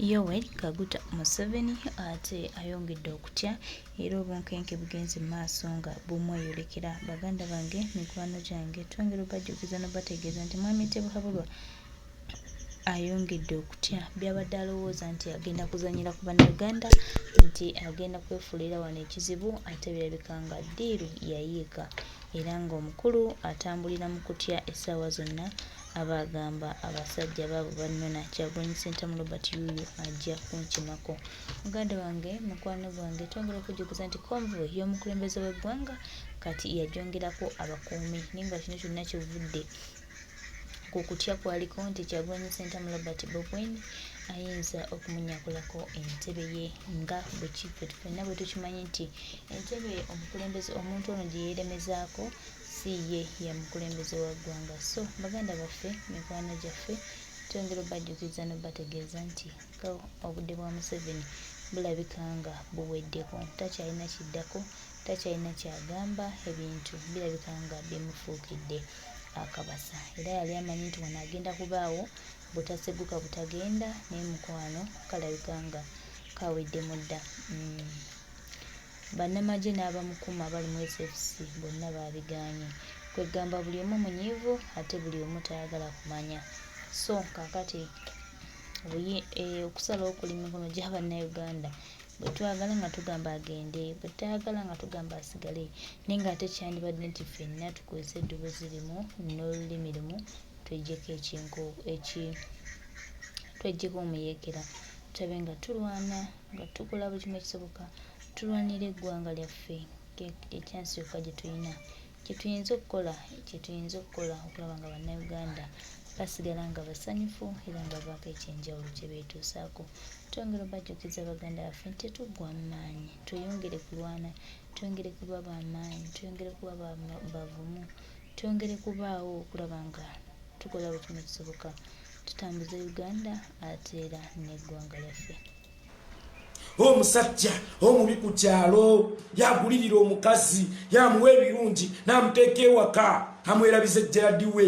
Yoweri Kaguta Museveni ate ayongedde okutya era obunkenke bugenze maaso nga bumweyolekera. Baganda bange, mikwano gyange, twongera obajjukiza n'obategeeza nti Mwami Tebukabulwa ayongedde okutya. Byabadde alowooza nti agenda kuzanyira ku Bannayuganda, nti agenda kwefuulira wano ekizibu, ate birabika nga ddiiru yayiika era ng'omukulu atambulira mu kutya essaawa zonna. Abagamba abasajja baabo bannona Kyagulanyi Ssentamu Robert yuuyo ajja kunkimako. Muganda wange, mukwano gwange, twongera okujjukiza nti konvoyi y'omukulembeze w'eggwanga kati yagyongerako abakuumi, naye nga kino kyonna kivudde ku kutya kwaliko nti Kyagulanyi Ssentamu Robert Bobi Wine ayinza okumunyakulako entebe ye nga ffenna bwe tukimanyi nti entebe omukulembeze omuntu ono gye yeeremezaako si ye ya mukulembeze wa ggwanga. So baganda baffe, mikwano gyaffe, twongera obajjukiza n'obategeeza nti obudde bwa Museveni bulabika nga buweddeko, takyalina kiddako, takyalina kyagamba, ebintu birabika nga bimufuukidde akabasa. Era yali amanyi nti wano agenda kubaawo butaseguka butagenda, naye mukwano kalabika nga kaweddemu dda. Bannamagye n'abamukuma abali mu SFC bonna babigaanye. Kwegamba buli omu munyiivu ate buli omu tayagala kumanya. So kaakati okusalawo kuli mikono gy'Abannayuganda. Bwe twagala nga tugamba agende, bwe tutayagala nga tugamba asigale, naye ng'ate kyandibadde nti ffenna tukozesa eddoboozi limu n'olulimi lumu, tweggyeko omuyeekera, tulabe nga tulwana, nga tukola buli kimu ekisoboka, tulwanira eggwanga lyaffe. Ekyansi yokka gye tulina, kye tuyinza okukola okulaba nga Bannayuganda basigala nga basanyufu era nga bavaako ekyenjawulo kye beetuusaako. Twongera obajjukiza baganda baffe nti tetuggwa mu maanyi, tweyongere kulwana, twongere kuba b'amaanyi, twongere kuba bavumu, twongere kubaawo okulaba nga tukola buli kimu ekisoboka tutambuza Uganda ate era n'eggwanga lyaffe. Omusajja omubi ku kyalo yagulirira omukazi yamuwa ebirungi n'amuteeka ewaka amwerabiza ejjaladi we,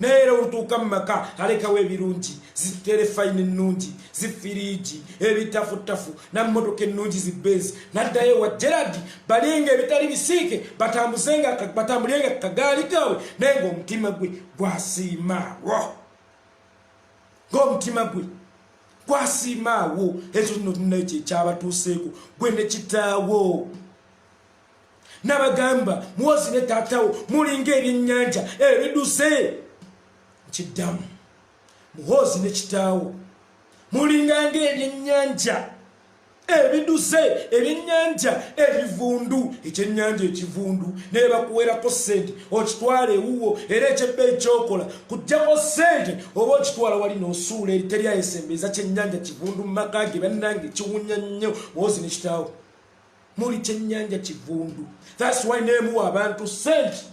neera olutuuka mu maka alekawo ebirungi, ziterefayini ennungi, zifiriigi, ebitafutafu n'ammotoka ennungi zibbenzi, n'addayo ewa Gerald balinga ebitali bisiike batambulenga kagaali kaabwe, naye ng'omutima gwe gwasiimaawo, ng'omutima gwe gwasiimaawo. Ekyo kino tunayo kyekyabatuuseeko gwe ne kitaawo. N'abagamba Muhoozi ne taatawo mulinga ebyennyanja ebiduse. Kiddamu Muhoozi ne kitaawo mulinga ng'ebyennyanja ebiduse, ebyennyanja ebivundu, ekyennyanja ekivundu ne bakuwerako ssente okitwala ewuwo, era ekyebbeeyi kyokola kuggyako ssente oba okitwala wali n'osuula eri teri ayesembeza kyennyanja kivundu mu maka ge. Bannange kiwunya nnyo. Muhoozi ne kitaawo muli kyennyanja kivundu. That's why neemuwa abantu ssente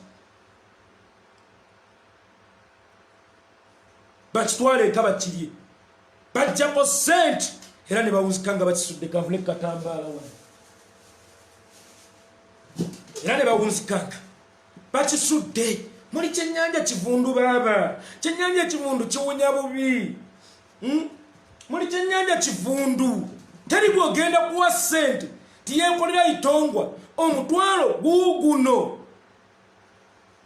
bakitwala eka bakirye, bajjako ssente era ne bawuzika nga bakisudde kavule katambaala wano, era ne bawuzika nga bakisudde. Muli kyennyanja kivundu baaba, kyennyanja ekivundu kiwunya bubi. Muli kyennyanja kivundu, teri bw'ogenda kuwa ssente tiyenkolera itongwa omutwalo guuguno.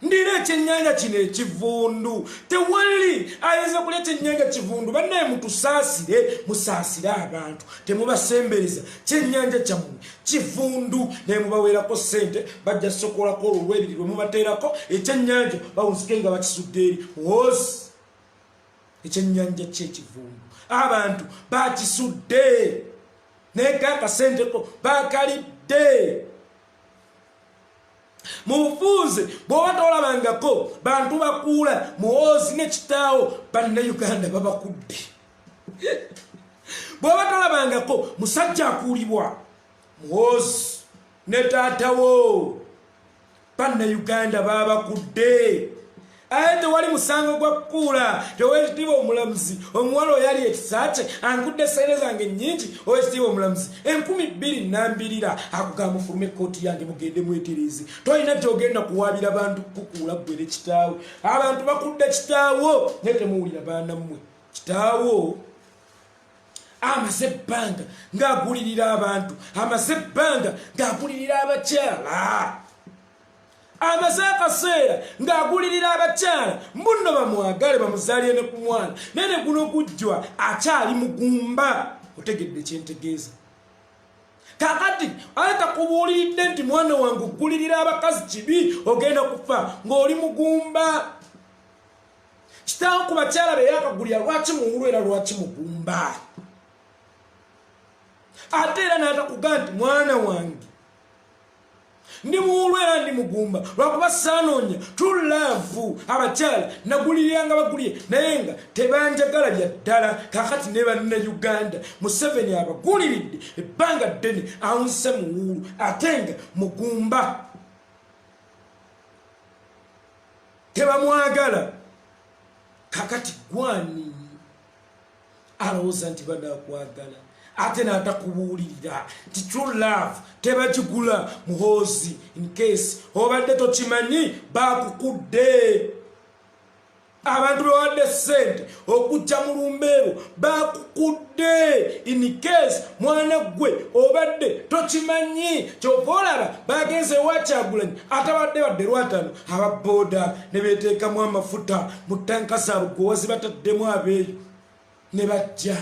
Ndira ekyennyanja kino ekivundu, tewali ayinza kulya ekyennyanja kivundu. Bannaye mutusaasire, musaasire abantu, temubasembereza. Kyennyanja kyammwe kivundu naye mubaweerako ssente, bajja sokolako olw'ebiri lwe mubateerako ekyennyanja bawuzike nga bakisudde eri. Muhoozi ekyennyanja ky'ekivundu abantu bakisudde naye kaakasenteko baakalidde. Mubufuuze bw'oba tolabangako bantu bakuula Muhoozi ne kitaawo Bannayuganda babakudde. Bw'oba tolabangako musajja akuulibwa Muhoozi ne taatawo Bannayuganda babakudde. Aye tewali musango gwa kukuula. Teweekitiibwa omulamuzi omuwala oyo ali ekisaace ankudde sente zange nnyingi, oweekitiibwa omulamuzi 2022 akugamba mufulume ekkooti yange mugende mwetereze. Tolina gy'ogenda kuwaabira bantu kukuula ggwe ne kitaawe. Abantu bakudde kitaawo naye temuwulira baana mmwe. Kitaawo amaze ebbanga ng'agulirira abantu, amaze ebbanga ng'agulirira abakyala, amaze akaseera ng'agulirira abakyala mbuno bamwagale bamuzaalire ne ku mwana naye ne guno gujjwa akyali mugumba. Otegedde kyentegeeza? Kakati aleta kubuuliridde nti mwana wange ogulirira abakazi kibi, ogenda kufa ng'oli mugumba. Kitaawo ku bakyala be yakagulira lwaki muwulu era lwaki mugumba? Ate era n'atakugamba nti mwana wange ndi muwulu era ndi mugumba lwakuba saanoonya true love. Abakyala naguliriranga bagulire naye nga tebanjagala bya ddala. Kakati ne bannayuganda Museveni abaguliridde ebbanga ddene awunse muwulu ate nga mugumba, tebamwagala. Kakati gwani alowooza nti banakwagala ate n'atakubuulirira nti true love tebagigula muhoozi. In case obadde tokimanyi baakukudde. Abantu bewadde ssente okujja mu lumbeero baakukudde. In case mwana gwe obadde tokimanyi kyova olaba bagenze ewa Kyagulanyi atabadde badde lwataano ababooda ne beeteekamu amafuta mu ttanka zaabwe gwe wazibataddemu abeeyo ne bajja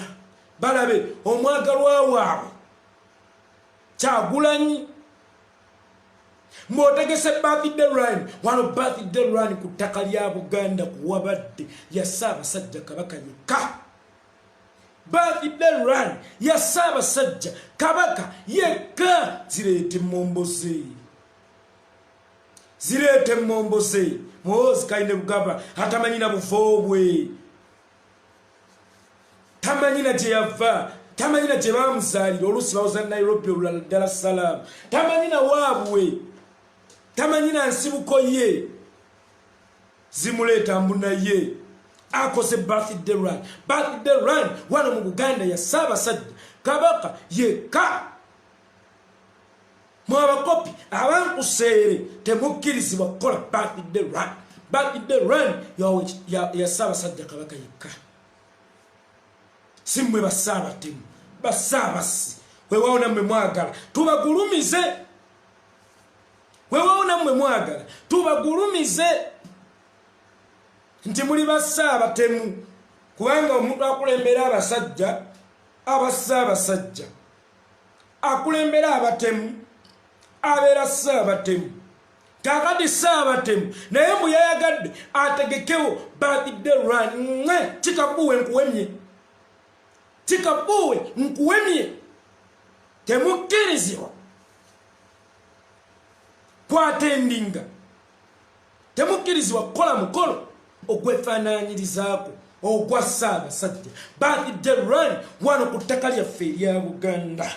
balabe omwagalwa waabwe Kyagulanyi. Mbotegese birthday run wano birthday run ku ttaka lya Buganda kuwabadde ya Ssaabasajja Kabaka yekka. Birthday run ya Ssaabasajja Kabaka yekka. Zireete momboze, zireete momboze. Muhoozi Kayine Bugaba atamanyi na bufo bwe, tamanyi na gye yava, tamanyi na gye baamuzaalira. Oluusi bawuza Nairobi olulala Dar es Salaam, tamanyi na waabwe, tamanyi na nsibuko ye. Zimuleeta mbuna ye akoze birthday run. Birthday run wano mu Buganda ya Ssaabasajja Kabaka yekka. Mwabakopi abankuseere temukkirizibwa kukola birthday run. Birthday run ya Ssaabasajja Kabaka yekka. Simmwe basaabatemu, basaabasi, weewaawo nammwe mwagala tubagulumize, weewaawo nammwe mwagala tubagulumize nti muli basaabatemu. Kubanga omuntu akulembera abasajja abassaabasajja, akulembera abatemu abeera ssaabatemu. Kakati ssaabatemu naye mbu yayagadde ategekewo birthday run. Kikabuwe nkuwemye, kikabuwe nkuwemye, temukkirizibwa kwatendinga, temukkirizibwa kukola mukolo ogwefaananyirizaako ogwa Ssaabasajja. Birthday run wano ku ttaka lyaffe erya Buganda.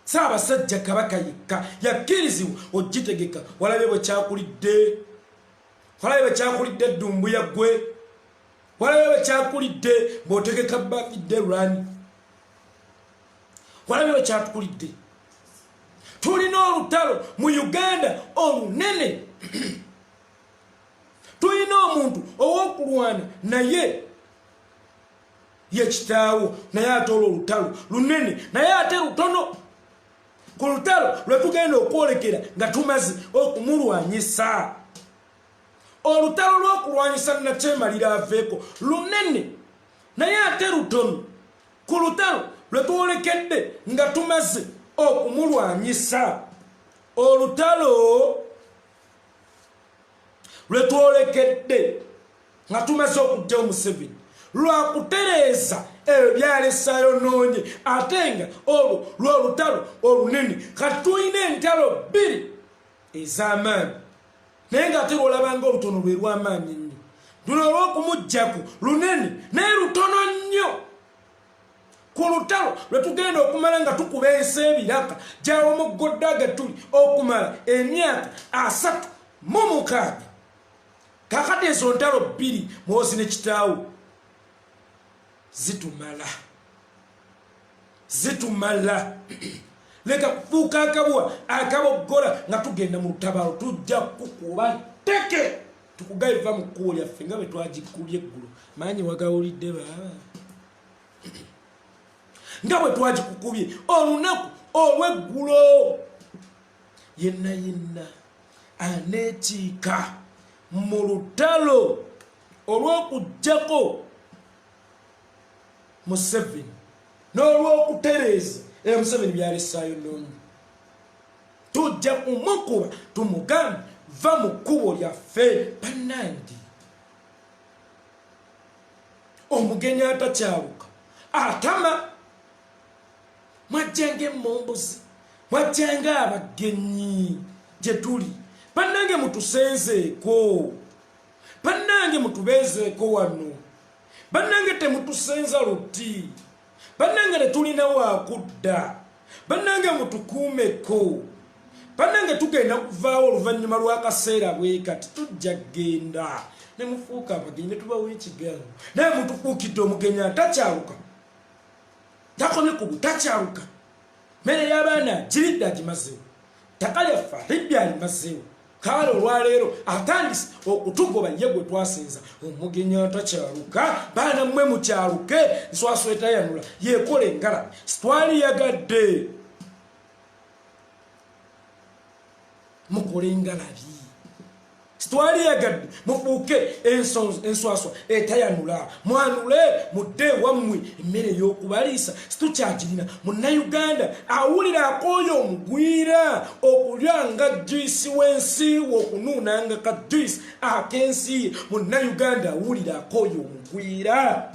Ssaabasajja Kabaka yekka yakkirizibwa ogitegeka. Walabe bwe kyakulidde, walabe bwe kyakulidde Dumbuya gwe, walabe bwe kyakulidde bw'otegeka birthday run, walabe bwe kyakulidde. Tulina olutalo mu Uganda olunene. Tulina omuntu ow'okulwana naye ye kitaawo, naye ate olutalo lunene naye ate lutono. Ku lutalo lwe tugenda okwolekera nga tumaze okumulwanyisa. Olutalo lw'okulwanyisa nakyemalira aveeko lunene naye ate lutono. Ku lutalo lwe twolekedde nga tumaze okumulwanyisa. Olutalo lwe twolekedde nga tumaze okujjawo Museveni lwakutereeza ebyo byalesaayo noonye, ate nga olwo lw'olutalo olunene. Kati tulina entalo bbiri ez'amaanyi naye ng'ate lw'olabanga olutono lwe lw'amaanyi ennyo. Luno olw'okumuggyako lunene naye lutono nnyo. Ku lutalo lwe tugenda okumala nga tukubeesa ebiraka gy'awomoggoddaga tuli okumala emyaka 36. Kakati ezo ntalo bbiri Muhoozi ne kitaawo zitumala, zitumala. Leka kufuuka akabwa akaboggola nga tugenda mu lutabaalo tujja kukuba tteke tukugayiva mu kkubo lyaffe nga bwe twagikubye eggulu. Manyi wagawulidde baba? nga bwe twagikukubye olunaku olw'eggulo. Yenna aneekiika mu lutalo olw'okuggyako Museveni n'olw'okutereeza Museveni byalessaayo nnungi. Tujja kumukuba tumugambe va mu kkubo lyaffe. Bannange, omugenyi atakyaluka atama. Mwajjanga emmombozi, mwajjanga abagenyi gye tuli. Bannange mutusenzeeko, bannange mutubeezeeko wano, bannange temutusenza luti, bannange tetulina waakudda, bannange mutukuumeko, bannange tugenda kuvaawo oluvannyuma lw'akaseera bwe kati. Tujja genda ne mufuuka abagenyi ne tubawo ekigango, naye mutufuukidde omugenyi atakyaluka, takone ku butakyaluka. Mmere y'abaana giridde agimazeewo, ttaka lyaffe alidde alimazeewo. Kale olwaleero atandise okutugoba ye gwe twasinza. Omugenyi atakyaluka, baana mmwe mukyaluke. Nswaswa etayanula yeekola engalabi, sitwaliyagadde mukole engalabi, sitwaliyagadde mufuuke enswaswa etayanula. Mwanule mudde wammwe emmere ey'okubaliisa situkyagirina. Munnayuganda awulira akooye omugwira okulyanga juyisi w'ensiiwe, okunuunanga ka juyisi ak'ensi. Munnayuganda awulira akooye omugwira,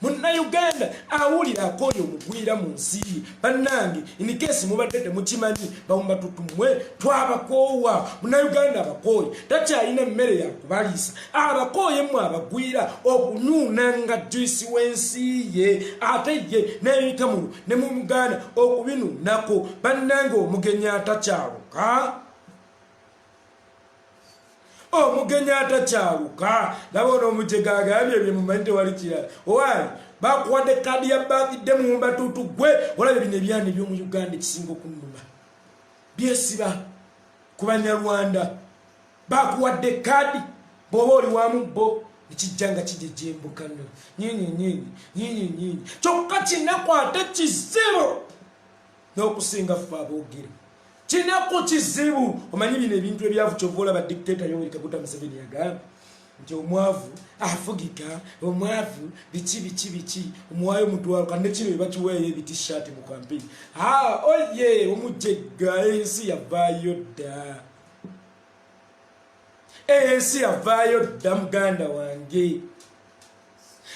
munnayuganda awulira akooye omugwira mu nsi. Bannange, inikesi mubadde temukimanyi, bawumbatutumwe twabakoowa. Munnayuganda abakooye takyalina emmere yakubaliisa, abakooye mmwe abagwira okunuunanga juyisi w'ensi ye, ate ye n'ebitamulo ne mumugaana okubinuunako. Bannange, omugenyi atakyaluka, omugenyi atakyaluka. Labona omujega agambye bye mumanyi tewali kirala. Owaayi bakuwadde kadi ya bakidde mu mbatutu gwe. Olabye bino ebyana eby'omu Uganda ekisinga okunnuma byesiba ku Banyarwanda. Bakuwadde kadi bw'oba oli wamu bo ekijja nga kijejembuka nno nyinyi. Kyokka kinakwate kizibu n'okusinga ffe aboogera. Kinaku kizibu. Omanyi bino ebintu ebyavu kyova olaba dictator Yoweri Kaguta Museveni yagamba nti omwavu afugika, omwavu biki omuwaayo omutwalo. Kandi kino ebakiweeyo ebitishati mu kampeni. Oye omujjegga, ensi yavaayo dda, ensi yavaayo dda muganda wange.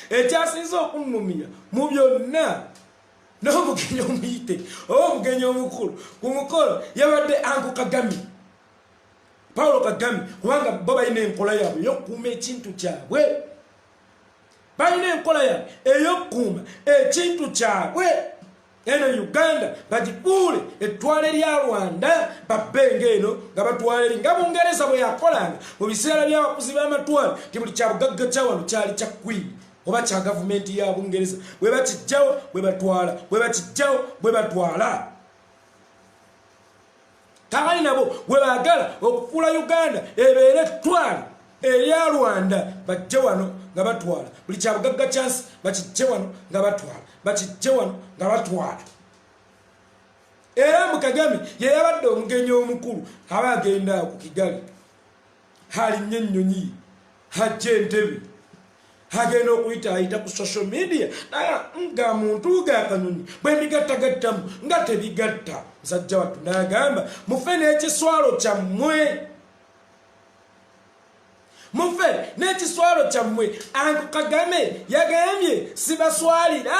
Ekyasinza okunnumira mu byonna n'omugenyi omuyite oba omugenyi omukulu ku mukolo yabadde Uncle Kagame, Paulo Kagame, kubanga bo balina enkola yaabwe ey'okukuuma ekintu kyabwe. Balina enkola yaabwe ey'okukuuma ekintu kyabwe. Eno Uganda bagifuule ettwale lya Rwanda, babbenga eno nga batwala eri nga Bungereza bwe yakolanga mu biseera by'abakuzi b'amatwale nti buli kyabugagga kya wano kyali kya Queen oba kya gavumenti ya Bungereza. Bwe bakijjawo bwe batwala, bwe bakijjawo bwe batwala. Kaali nabo bwe baagala okufuula Uganda ebeere ettwale erya Rwanda, bajje wano nga batwala. Buli kyabugagga kyansi bakijje wano nga batwala, bakijje wano nga batwala. Era mu Kagame ye yabadde omugenyi omukulu aba agenda ku Kigali, halinnye ennyonyi, hajja entebe, agenda okuyita ku social media nga muntu g'akanyonyi bwe bigattagattamu nga tebigatta. Musajja wattu n'agamba mufe n'ekiswalo kyammwe, mufe n'ekiswalo kyammwe. Uncle Kagame yagambye sibaswalira.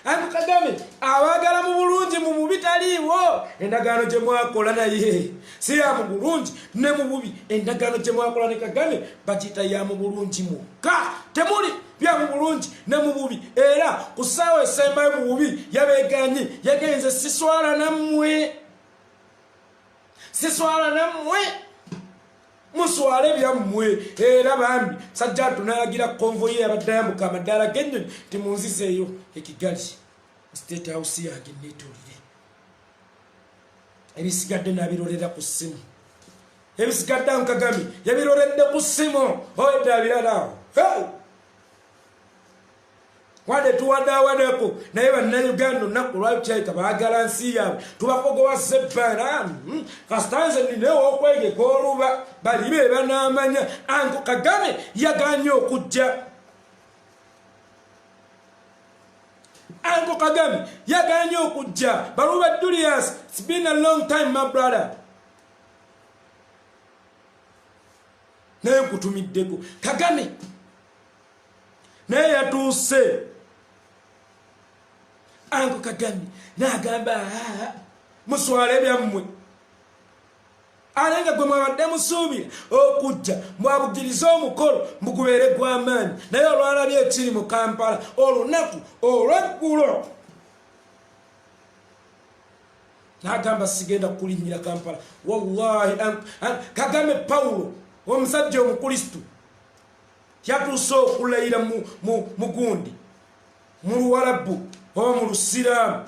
Uncle Kagame abaagala mu bulungi mu bubi taliiwo. Endagaano gye mwakola naye si ya mu bulungi ne mu bubi. Endagaano gye mwakola ne Kagame bagiyita ya mu bulungi mukka, temuli bya mu bulungi ne mu bubi. Era ku ssaawa esembayo mu bubi yabeeganyi yagenze siswala nammwe, siswala nammwe, muswale byammwe. Era bambi sajja tunayagira konvoyi yabadde yambuka amadaala g'ennyonyi nti munzizeeyo e Kigali State House yange neetolire. Ebisigadde nabirolera ku ssimu, ebisigadde Uncle Kagame yabiroledde ku ssimu. Oyedde abirala wade tuwadawadako naye bannayuganda olunaku olwalukyayika baagala nsi yaabwe tubakogowa sebbana kasitanze ninewo okwegeka oluba bali be banaamanya Anko Kagame yaganye okujja. Anko Kagame yaganye okujja. Baluba Julius, it's been a long time my brother. Naye nkutumiddeko Kagame naye yatuuse. Anko Kagame n'agamba muswale byammwe alenga gwe mwabadde musuubira okujja mwabugiriza omukolo mugubeere gw'amaanyi naye olwalabye ekiri mu Kampala olunaku olweggulo n'agamba sigenda kulinnyira Kampala. Wallahi Kagame Paulo omusajja omukristu yatuuse okulayira mu gundi mu Luwarabu oba mu Lusiraamu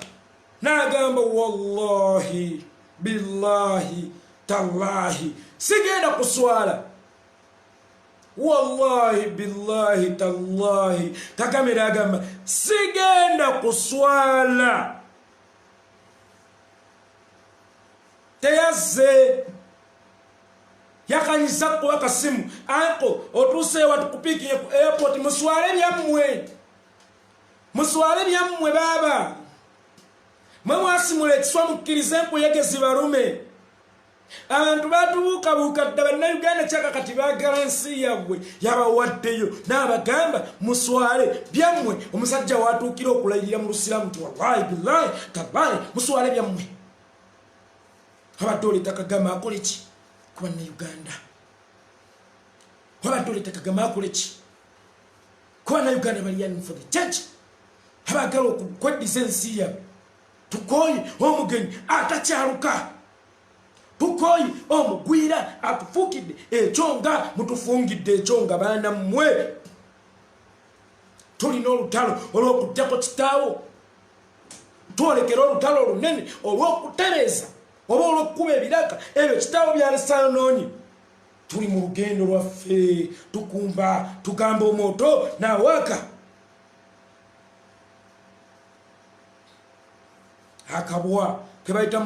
n'agamba wallahi billahi tallahi sigenda kuswala. Wallahi billahi tallahi Kagame n'agamba sigenda kuswala. Teyazze yakanyisa kuba kasimu Anko otuuse watukupiikiye ku airport muswale byammwe baba mwe mwasimula ekiswa mukkirize enkuyege barume. Abantu batubuukabuuka dda bannayuganda kyakakati baagala ensi yaggwe yabawaddeyo n'abagamba muswale byammwe. Omusajja watuukira okulayirira mu Lusiraamu nti wallahi billahi tallahi muswale byammwe. Abadde oleeta Kagame akole ki ku bannayuganda? Abadde oleeta Kagame akole ki ku bannayuganda bali yearning for the church abagala okukweddiza ensi yaabwe? Tukooye omugenyi atakyaluka, tukooye omugwira atufuukidde ekyonga mutufungidde ekyonga baana mmwe. Tulina olutalo olw'okuddako kitaawo, twolekera olutalo olunene olw'okutereeza oba olw'okukuba ebiraka ebyo kitaawo byalesaanoonye. Tuli mu lugendo lwaffe tukumba tugamba omwoto n'awaaka. Akabwa ke bayita